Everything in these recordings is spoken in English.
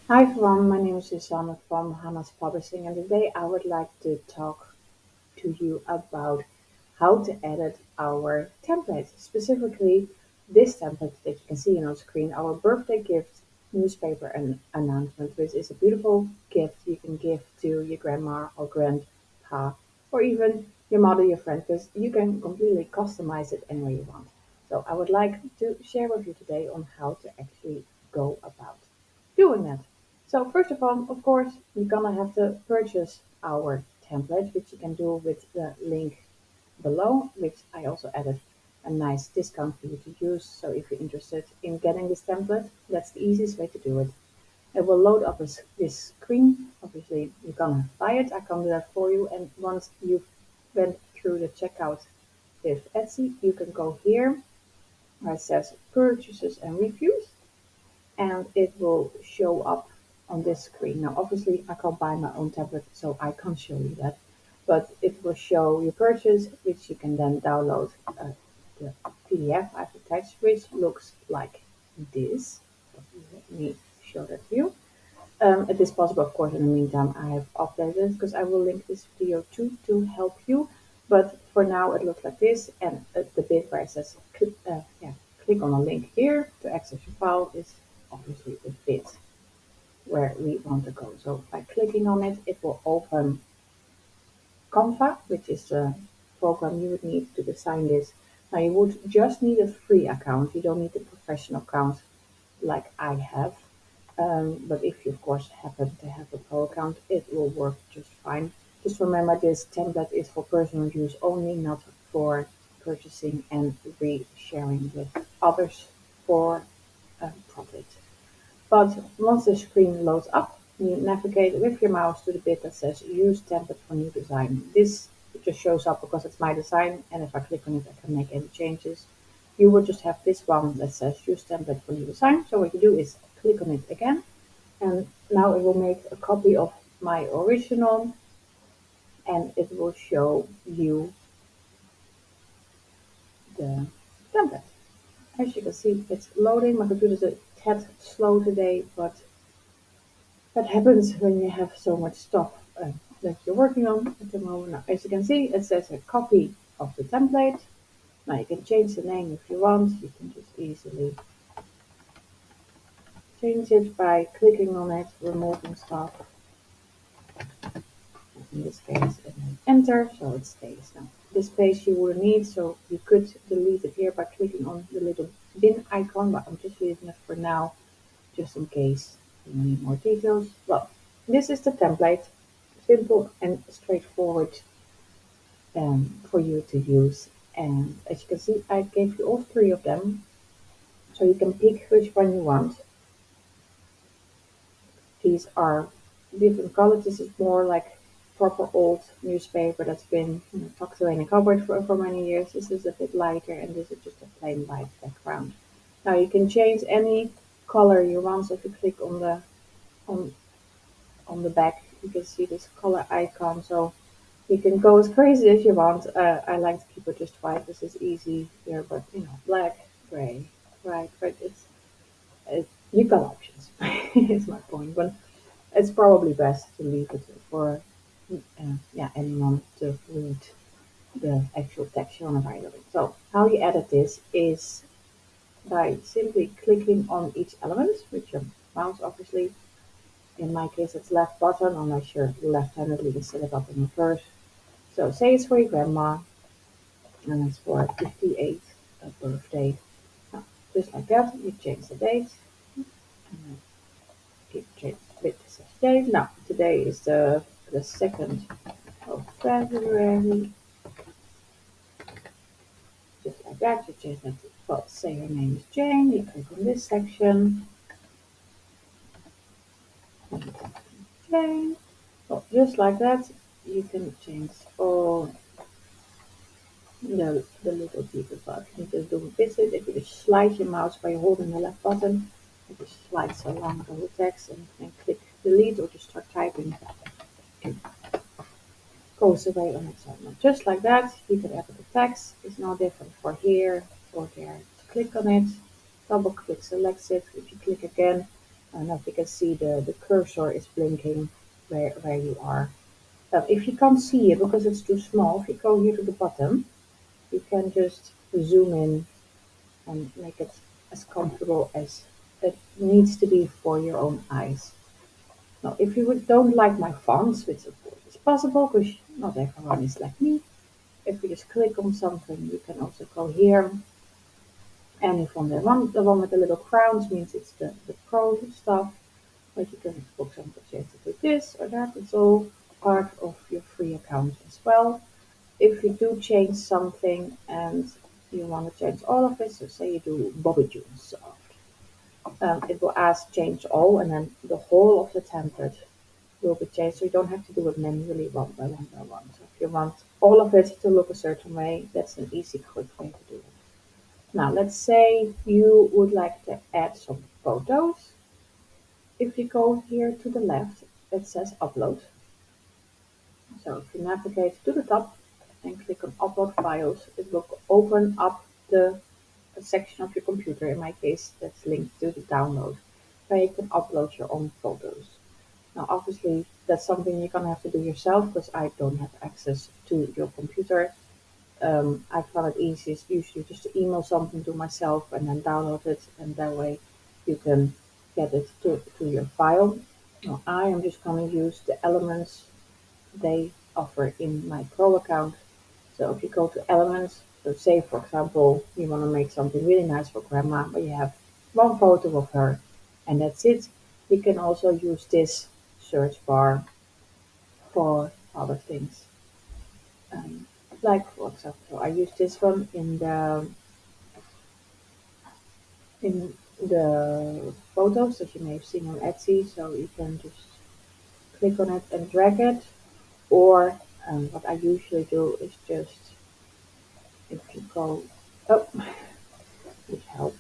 Hi everyone, my name is Susanne from Hannah's Publishing, and today I would like to talk to you about how to edit our template. Specifically, this template that you can see on screen, our birthday gift newspaper and announcement, which is a beautiful gift you can give to your grandma or grandpa, or even your mother, your friend, because you can completely customize it any way you want. So I would like to share with you today on how to actually go about doing that. So first of all, of course, you're gonna have to purchase our template, which you can do with the link below, which I also added a nice discount for you to use. So if you're interested in getting this template, that's the easiest way to do it. It will load up this screen. Obviously, you're gonna buy it. I can do that for you. And once you've went through the checkout with Etsy, you can go here where it says purchases and reviews, and it will show up on this screen. Now, obviously, I can't buy my own tablet, so I can't show you that, but it will show your purchase, which you can then download the PDF I've attached, which looks like this. So let me show that to you. It is possible, of course, in the meantime, I have updated because I will link this video too to help you. But for now, it looks like this, and the bit where it says click on a link here to access your file is obviously the bit where we want to go. So by clicking on it, it will open Canva, which is the program you would need to design this. Now you would just need a free account. You don't need a professional account like I have. But if you of course happen to have a pro account, it will work just fine. Just remember this template is for personal use only, not for purchasing and re-sharing with others for profit. But once the screen loads up, you navigate with your mouse to the bit that says Use Template for New Design. This just shows up because it's my design, and if I click on it, I can make any changes. You will just have this one that says Use Template for New Design. So what you do is click on it again, and now it will make a copy of my original, and it will show you the template. As you can see, it's loading. My computer is a tad slow today, but that happens when you have so much stuff that you're working on at the moment. Now, as you can see, it says a copy of the template. Now you can change the name if you want. You can just easily change it by clicking on it, removing stuff. In this case, and then enter, so it stays. Now, this space you will need, so you could delete it here by clicking on the little bin icon, but I'm just leaving it for now, just in case you need more details. Well, this is the template, simple and straightforward for you to use. And as you can see, I gave you all three of them, so you can pick which one you want. These are different colors. This is more like proper old newspaper that's been tucked away in a cupboard for many years. This is a bit lighter, and this is just a plain white background. Now you can change any color you want. So if you click on on the back, you can see this color icon. So you can go as crazy as you want. I like to keep it just white. This is easy here, but black, gray, white, red. You got options. Is my point, but it's probably best to leave it for anyone to read the actual text you want to write on it. So how you edit this is by simply clicking on each element with your mouse, obviously. In my case, it's left button, unless you're left-handed, you can set it up in reverse. So say it's for your grandma, and it's for 58th birthday. Now, just like that, you change the date, and then you change with the date. Now, today is the 2nd of February, just like that. You change that to, well, say your name is Jane, you click on this section, Jane. Well, just like that, you can change all the little details. But you can just do a visit. If you just slide your mouse by holding the left button, it just slides along the whole text, and then click delete or just start typing. It goes away on its own. Just like that, you can edit the text. It's no different for here or there. Just click on it, double click, select it. If you click again, I don't know if you can see the cursor is blinking where you are. If you can't see it because it's too small, if you go here to the bottom, you can just zoom in and make it as comfortable as it needs to be for your own eyes. Now, if you don't like my fonts, which of course is possible because not everyone is like me, if you just click on something, you can also go here. And if on the one with the little crowns means it's the pro stuff, but you can, for example, change it to this or that. It's all part of your free account as well. If you do change something and you want to change all of it, so say you do Bobby Jones, it will ask change all, and then the whole of the template will be changed. So you don't have to do it manually one by one by one. So if you want all of it to look a certain way, that's an easy, quick way to do it. Now, let's say you would like to add some photos. If you go here to the left, it says upload. So if you navigate to the top and click on upload files, it will open up the section of your computer. In my case, that's linked to the download, where you can upload your own photos. Now, obviously, that's something you're gonna have to do yourself because I don't have access to your computer. I found it easiest usually just to email something to myself and then download it, and that way you can get it to your file. Now, I am just going to use the elements they offer in my Pro account. So if you go to elements, so say for example you want to make something really nice for grandma, but you have one photo of her and that's it. You can also use this search bar for other things. Um, like for example, I use this one in the photos that you may have seen on Etsy. So you can just click on it and drag it, or what I usually do is just if you go up, which helps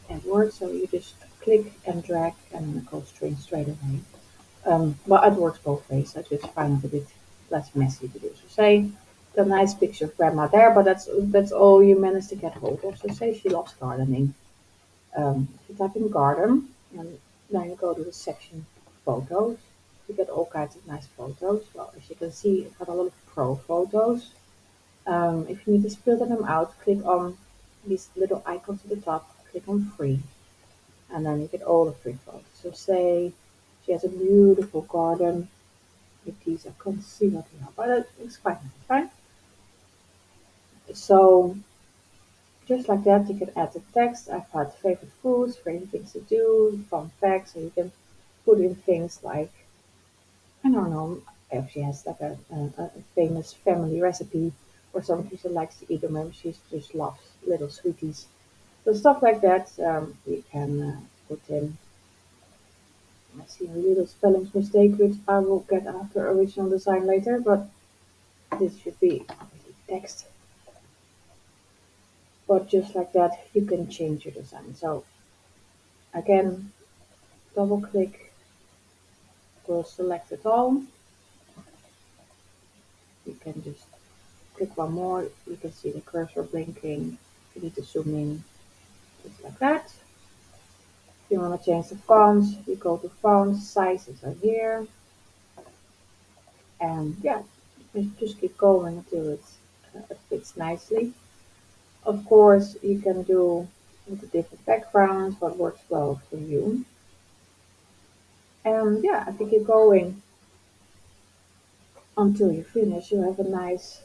at work, so you just click and drag and then it goes straight away. But it works both ways. I just find it a bit less messy to do. So say the nice picture of grandma there, but that's all you managed to get hold of. So say she loves gardening. You type in garden and then you go to the section photos. You get all kinds of nice photos. Well, as you can see, I've got a lot of pro photos. If you need to filter them out, click on these little icons at the top, click on free, and then you get all the free photos. So say she has a beautiful garden with these. I can't see what they are, but it's quite nice, right? So just like that, you can add the text. I've had favorite foods, favorite things to do, fun facts, and you can put in things like, I don't know, if she has like a famous family recipe or something she likes to eat, or maybe she just loves little sweeties. So stuff like that, you can put in. I see a little spelling mistake, which I will get after original design later, but this should be obviously text. But just like that, you can change your design. So again, double click, will select it all. You can just click one more. You can see the cursor blinking. You need to zoom in, just like that. If you want to change the fonts, you go to fonts, sizes are here. And yeah, just keep going until it fits nicely. Of course, you can do with the different backgrounds what works well for you. And yeah, if you keep going until you finish, you have a nice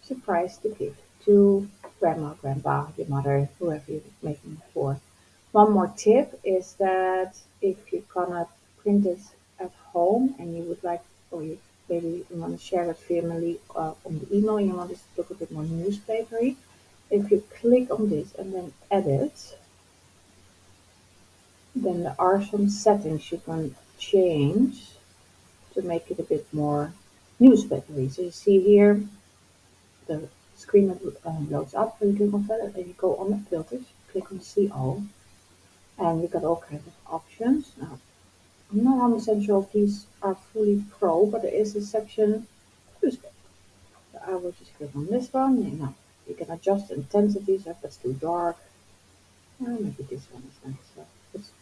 surprise to give to grandma, grandpa, your mother, whoever you're making it for. One more tip is that if you're gonna print it at home and you would like, or you maybe you want to share with family on the email, and you want this to look a bit more newspapery, if you click on this and then edit, then there are some settings you can change to make it a bit more newspapery. So you see here the screen that loads up when you click on that, and you go on the filters, click on see all, and you got all kinds of options. Now, I'm not 100% sure if these are fully pro, but there is a section newspaper. So I will just click on this one. You know, you can adjust the intensity, so if that's too dark, maybe this one is nice. So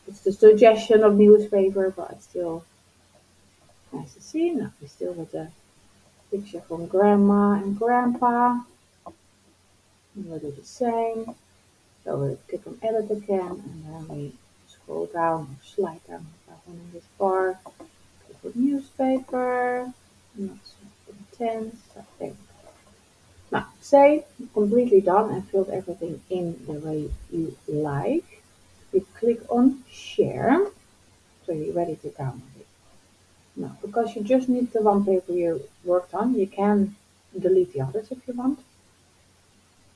It's the suggestion of newspaper, but it's still nice to see. Now we still with the picture from grandma and grandpa. And we'll do the same. So we click on edit again, and then we scroll down or slide down that one in this bar. Click on newspaper. Not so intense, I think. Now, say completely done and filled everything in the way you like. You click on share, so you're ready to download it. Now, because you just need the one paper you worked on, you can delete the others if you want,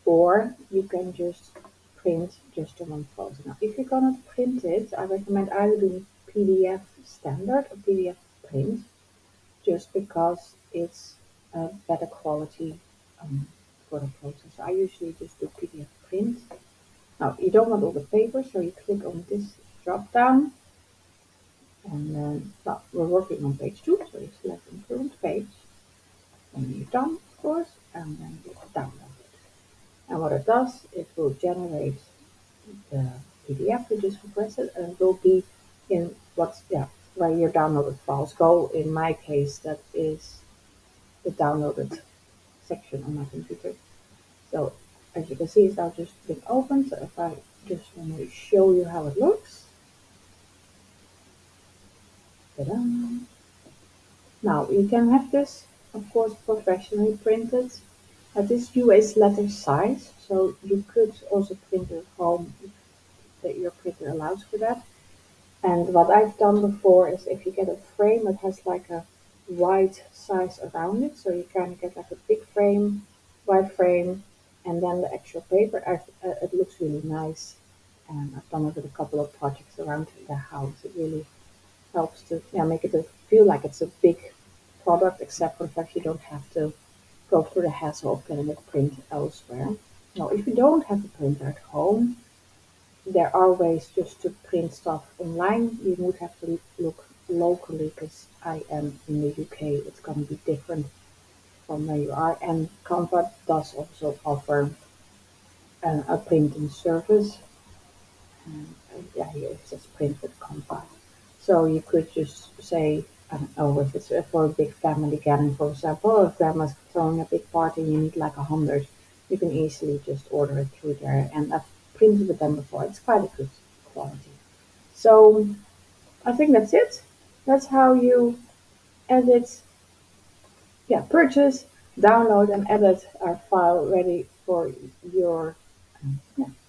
or you can just print just the one photo. Now, if you're gonna print it, I recommend either doing PDF standard or PDF print, just because it's a better quality for the photo. So I usually just do PDF print. Now, you don't want all the papers, so you click on this drop down, and then, well, we're working on page 2, so you select on current page, and you're done, of course, and then you download it. And what it does, it will generate the PDF you just requested, and it will be in where your downloaded files go. In my case, that is the downloaded section on my computer. So as you can see, it's now just been opened. So if I just want to show you how it looks, ta-da. Now you can have this, of course, professionally printed at this US letter size. So you could also print it at home if your printer allows for that. And what I've done before is if you get a frame that has like a white size around it, so you kind of get like a big frame, white frame, and then the actual paper, it looks really nice. And I've done it with a couple of projects around the house. It really helps to make it feel like it's a big product, except for the fact you don't have to go through the hassle of getting it printed elsewhere. Now, if you don't have a printer at home, there are ways just to print stuff online. You would have to look locally because I am in the UK. It's going to be different from where you are. And Canva does also offer a printing service. And yeah, here it says print with Canva. So you could just say, I don't know, if it's for a big family gathering, for example, if grandma's throwing a big party and you need like 100, you can easily just order it through there. And I've printed with them before. It's quite a good quality. So I think that's it. That's how you edit, purchase, download, and edit our file ready for your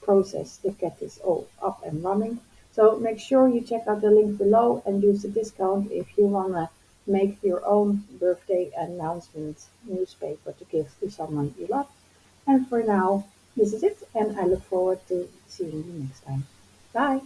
process to get this all up and running. So make sure you check out the link below and use the discount if you want to make your own birthday announcement newspaper to give to someone you love. And for now, this is it, and I look forward to seeing you next time. Bye.